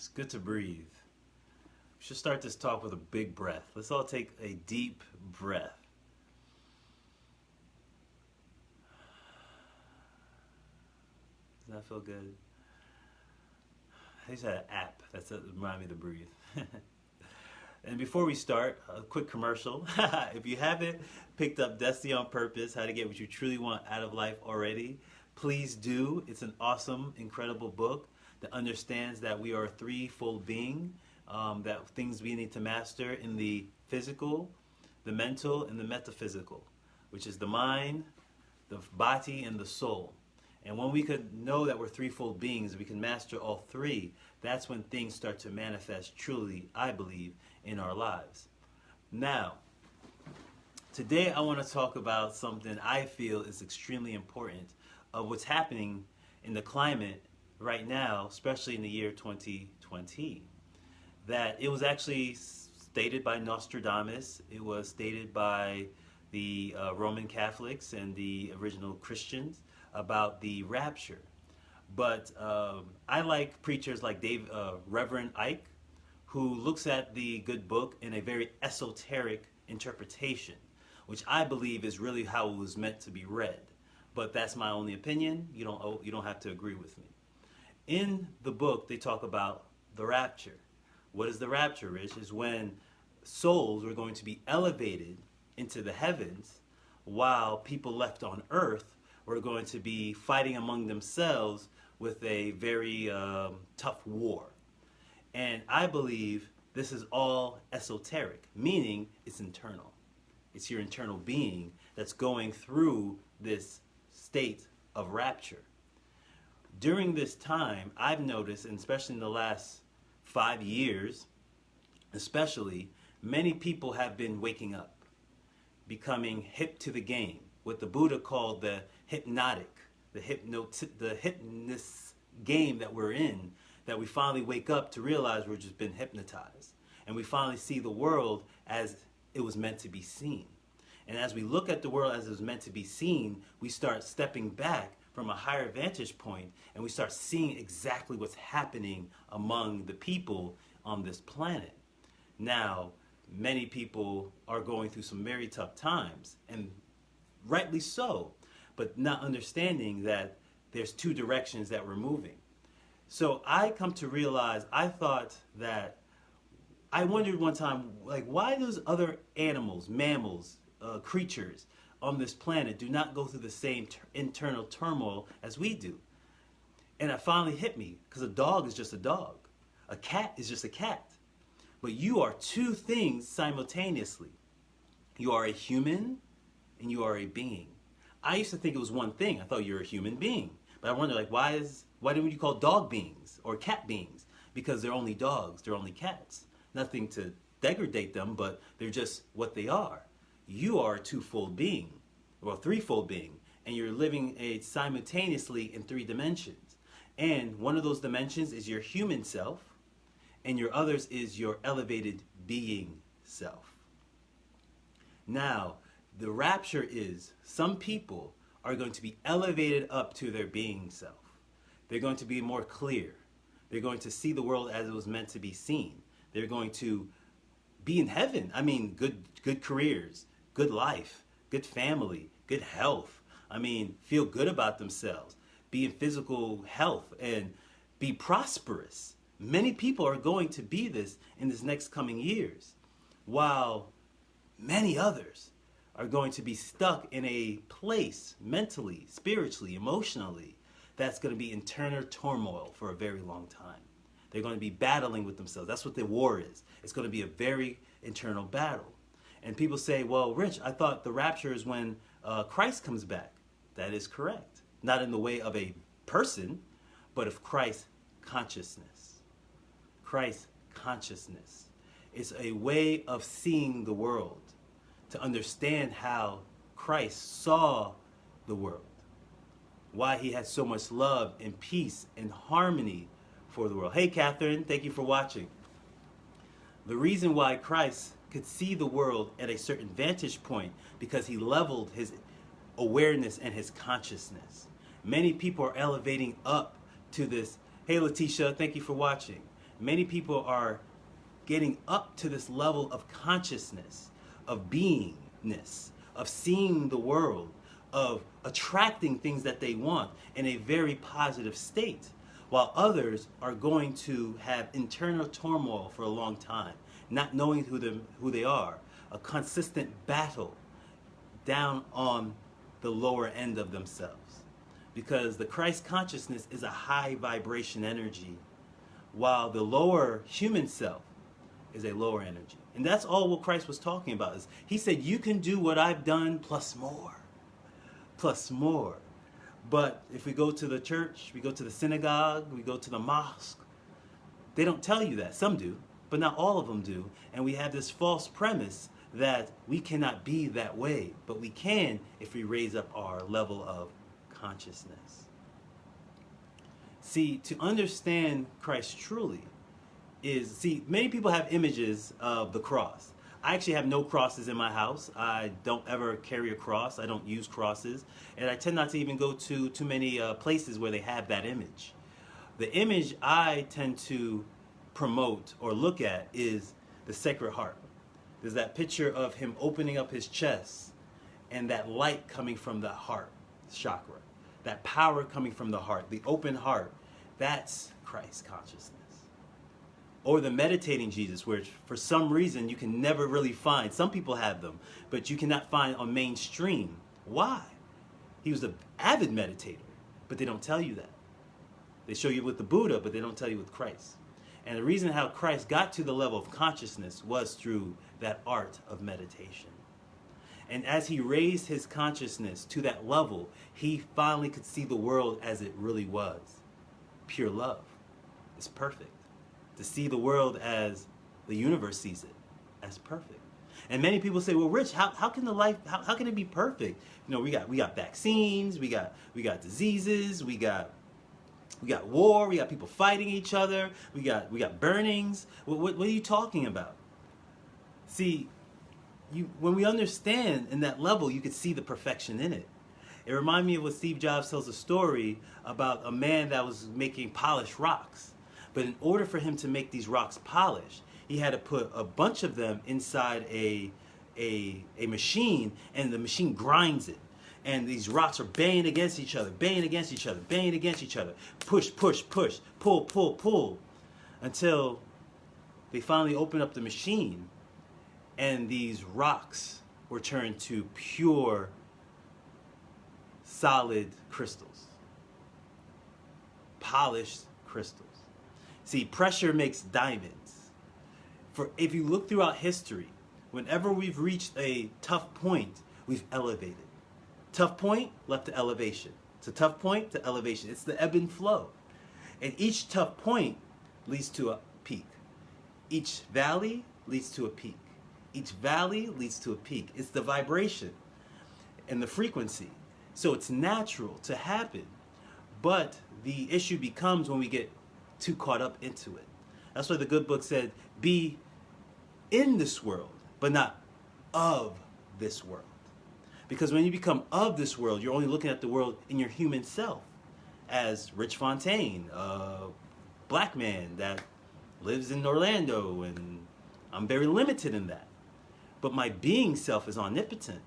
It's good to breathe. We should start this talk with a big breath. Let's all take a deep breath. Does that feel good? I used to have an app that reminds me to breathe. And before we start, a quick commercial. If you haven't picked up Destiny on Purpose, How to Get What You Truly Want Out of Life already, please do. It's an awesome, incredible book that understands that we are a threefold being, that things we need to master in the physical, the mental, and the metaphysical, which is the mind, the body, and the soul. And when we could know that we're threefold beings, we can master all three, that's when things start to manifest truly, I believe, in our lives. Now, today I want to talk about something I feel is extremely important of what's happening in the climate right now, especially in the year 2020. That it was actually stated by Nostradamus, it was stated by the Roman Catholics and the original Christians about the rapture. But I like preachers like Reverend Ike, who looks at the good book in a very esoteric interpretation, which I believe is really how it was meant to be read. But that's my only opinion. You don't have to agree with me. In the book, they talk about the rapture. What is the rapture, Rich? Is when souls are going to be elevated into the heavens while people left on earth were going to be fighting among themselves with a very tough war. And I believe this is all esoteric, meaning it's internal. It's your internal being that's going through this state of rapture. During this time, I've noticed, and especially in the last 5 years, especially, many people have been waking up, becoming hip to the game, what the Buddha called the hypnotic, the hypnotist game that we're in, that we finally wake up to realize we've just been hypnotized. And we finally see the world as it was meant to be seen. And as we look at the world as it was meant to be seen, we start stepping back from a higher vantage point and we start seeing exactly what's happening among the people on this planet. Now, many people are going through some very tough times, and rightly so, but not understanding that there's two directions that we're moving. So I come to realize, I wondered one time, like, why those other animals, mammals, creatures on this planet do not go through the same internal turmoil as we do? And it finally hit me, because a dog is just a dog. A cat is just a cat. But you are two things simultaneously. You are a human and you are a being. I used to think it was one thing. I thought you were a human being. But I wonder, like, why don't you call dog beings or cat beings? Because they're only dogs, they're only cats. Nothing to degrade them, but they're just what they are. You are a twofold being, or a threefold being, and you're living simultaneously in 3 dimensions. And one of those dimensions is your human self, and your others is your elevated being self. Now, the rapture is some people are going to be elevated up to their being self. They're going to be more clear. They're going to see the world as it was meant to be seen. They're going to be in heaven. I mean, good careers, good life, good family, good health. I mean, feel good about themselves, be in physical health, and be prosperous. Many people are going to be this in this next coming years, while many others are going to be stuck in a place mentally, spiritually, emotionally, that's going to be internal turmoil for a very long time. They're going to be battling with themselves. That's what the war is. It's going to be a very internal battle. And people say, well, Rich, I thought the rapture is when Christ comes back. That is correct. Not in the way of a person, but of Christ's consciousness. Christ's consciousness. It's a way of seeing the world, to understand how Christ saw the world, why he had so much love and peace and harmony for the world. Hey, Catherine, thank you for watching. The reason why Christ could see the world at a certain vantage point, because he leveled his awareness and his consciousness. Many people are elevating up to this. Hey, Letitia, thank you for watching. many people are getting up to this level of consciousness, of beingness, of seeing the world, of attracting things that they want in a very positive state, while others are going to have internal turmoil for a long time, not knowing who they are, a consistent battle down on the lower end of themselves. Because the Christ consciousness is a high vibration energy, while the lower human self is a lower energy. And that's all what Christ was talking about. Is he said, you can do what I've done plus more. Plus more. But if we go to the church, we go to the synagogue, we go to the mosque, they don't tell you that. Some do, but not all of them do. And we have this false premise that we cannot be that way, but we can if we raise up our level of consciousness. See, to understand Christ truly is, many people have images of the cross. I actually have no crosses in my house. I don't ever carry a cross. I don't use crosses. And I tend not to even go to too many places where they have that image. The image I tend to promote or look at is the Sacred Heart. There's that picture of him opening up his chest and that light coming from the heart chakra. That power coming from the heart, the open heart. That's Christ consciousness. Or the meditating Jesus, which for some reason you can never really find. Some people have them, but you cannot find on mainstream. Why? He was an avid meditator, but they don't tell you that. They show you with the Buddha, but they don't tell you with Christ. And the reason how Christ got to the level of consciousness was through that art of meditation. And as he raised his consciousness to that level, he finally could see the world as it really was. Pure love. It's perfect. To see the world as the universe sees it, as perfect. And many people say, well, Rich, how can the life, how can it be perfect? You know, we got vaccines, we got diseases, we got war, we got people fighting each other, we got burnings. What are you talking about? See, when we understand in that level, you could see the perfection in it. It reminded me of what Steve Jobs tells a story about a man that was making polished rocks. But in order for him to make these rocks polished, he had to put a bunch of them inside a machine, and the machine grinds it. And these rocks are banging against each other, banging against each other, banging against each other. Push, push, push, pull, pull, pull. Until they finally open up the machine, and these rocks were turned to pure, solid crystals. Polished crystals. See, pressure makes diamonds. If you look throughout history, whenever we've reached a tough point, we've elevated. Tough point led to elevation. It's a tough point to elevation. It's the ebb and flow. And each tough point leads to a peak. Each valley leads to a peak. Each valley leads to a peak. It's the vibration and the frequency. So it's natural to happen. But the issue becomes when we get too caught up into it. That's why the good book said, be in this world, but not of this world. Because when you become of this world, you're only looking at the world in your human self. As Rich Fontaine, a black man that lives in Orlando, and I'm very limited in that. But my being self is omnipotent.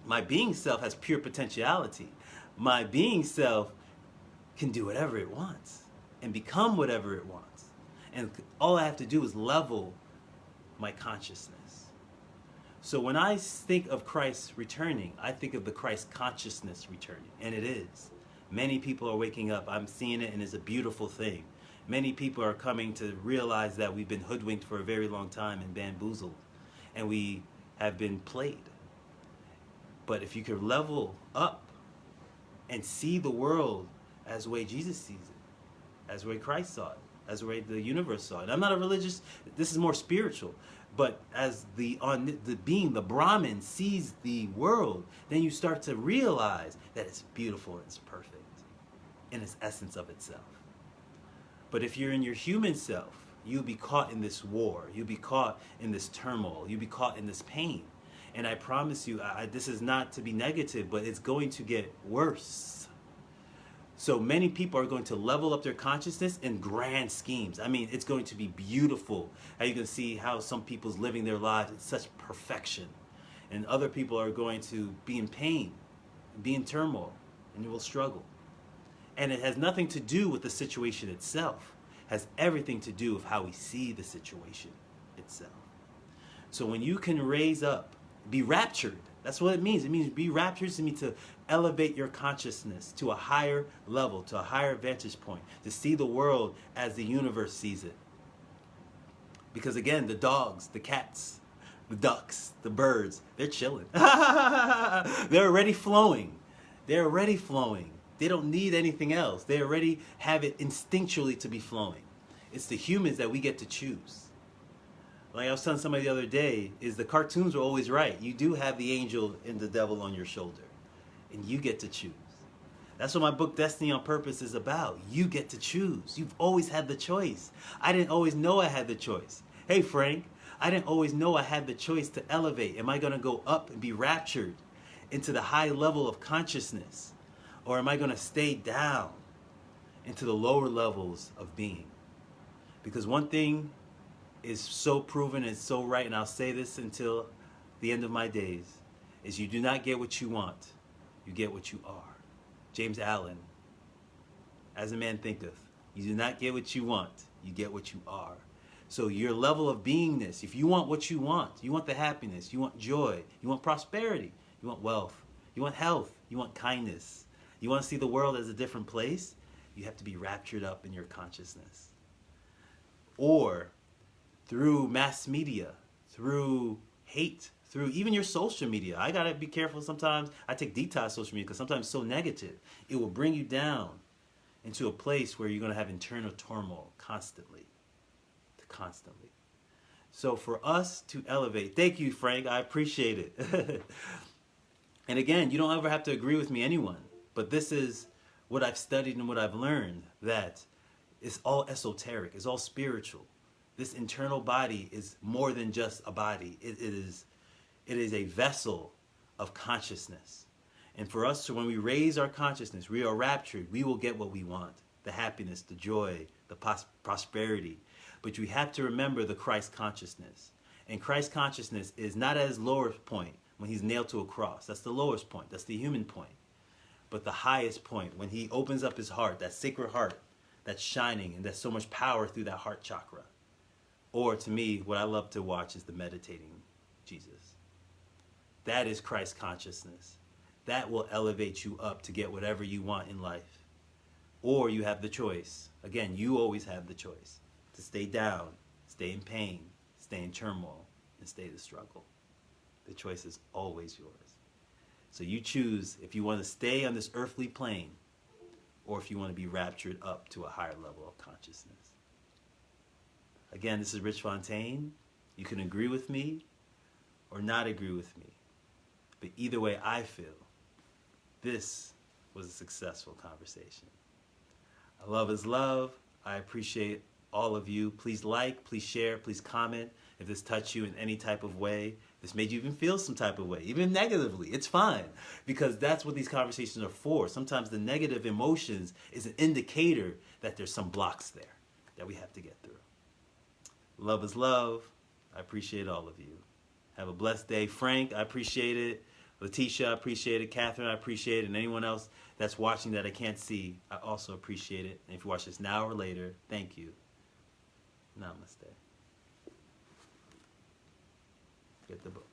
My being self has pure potentiality. My being self can do whatever it wants and become whatever it wants. And all I have to do is level my consciousness. So when I think of Christ returning, I think of the Christ consciousness returning. And it is. Many people are waking up. I'm seeing it, and it's a beautiful thing. Many people are coming to realize that we've been hoodwinked for a very long time and bamboozled. And we have been played. But if you could level up and see the world as the way Jesus sees it, as the way Christ saw it, as the way the universe saw it. I'm not a religious, this is more spiritual. But as the being, the Brahman, sees the world, then you start to realize that it's beautiful and it's perfect in its essence of itself. But if you're in your human self, you'll be caught in this war. You'll be caught in this turmoil. You'll be caught in this pain. And I promise you, this is not to be negative, but it's going to get worse. So many people are going to level up their consciousness in grand schemes. I mean, it's going to be beautiful. How you can see how some people's living their lives in such perfection. And other people are going to be in pain, be in turmoil, and you will struggle. And it has nothing to do with the situation itself. It has everything to do with how we see the situation itself. So when you can raise up, be raptured, that's what it means. It means be raptured. It means to elevate your consciousness to a higher level, to a higher vantage point, to see the world as the universe sees it. Because again, the dogs, the cats, the ducks, the birds, they're chilling. They're already flowing. They're already flowing. They don't need anything else. They already have it instinctually to be flowing. It's the humans that we get to choose. Like I was telling somebody the other day, is the cartoons are always right. You do have the angel and the devil on your shoulder. And you get to choose. That's what my book Destiny on Purpose is about. You get to choose. You've always had the choice. I didn't always know I had the choice. Hey Frank, I didn't always know I had the choice to elevate. Am I going to go up and be raptured into the high level of consciousness? Or am I going to stay down into the lower levels of being? Because one thing is so proven and so right, and I'll say this until the end of my days, is you do not get what you want, you get what you are. James Allen, as a man thinketh, you do not get what you want, you get what you are. So your level of beingness, if you want what you want the happiness, you want joy, you want prosperity, you want wealth, you want health, you want kindness, you want to see the world as a different place, you have to be raptured up in your consciousness. Or through mass media, through hate, through even your social media. I gotta be careful sometimes. I take detox social media because sometimes it's so negative. It will bring you down into a place where you're gonna have internal turmoil constantly. So for us to elevate, thank you, Frank, I appreciate it. And again, you don't ever have to agree with me, anyone, but this is what I've studied and what I've learned, that it's all esoteric, it's all spiritual. This internal body is more than just a body. It is a vessel of consciousness. And for us, so when we raise our consciousness, we are raptured, we will get what we want. The happiness, the joy, the prosperity. But you have to remember the Christ consciousness. And Christ consciousness is not at his lowest point when he's nailed to a cross. That's the lowest point. That's the human point. But the highest point, when he opens up his heart, that sacred heart that's shining, and there's so much power through that heart chakra. Or to me, what I love to watch is the meditating Jesus. That is Christ consciousness. That will elevate you up to get whatever you want in life. Or you have the choice. Again, you always have the choice to stay down, stay in pain, stay in turmoil, and stay in the struggle. The choice is always yours. So you choose if you want to stay on this earthly plane or if you want to be raptured up to a higher level of consciousness. Again, this is Rich Fontaine. You can agree with me or not agree with me. But either way, I feel this was a successful conversation. Love is love. I appreciate all of you. Please like, please share, please comment. If this touched you in any type of way, this made you even feel some type of way, even negatively, it's fine. Because that's what these conversations are for. Sometimes the negative emotions is an indicator that there's some blocks there that we have to get through. Love is love. I appreciate all of you. Have a blessed day. Frank, I appreciate it. Letitia, I appreciate it. Catherine, I appreciate it. And anyone else that's watching that I can't see, I also appreciate it. And if you watch this now or later, thank you. Namaste. Get the book.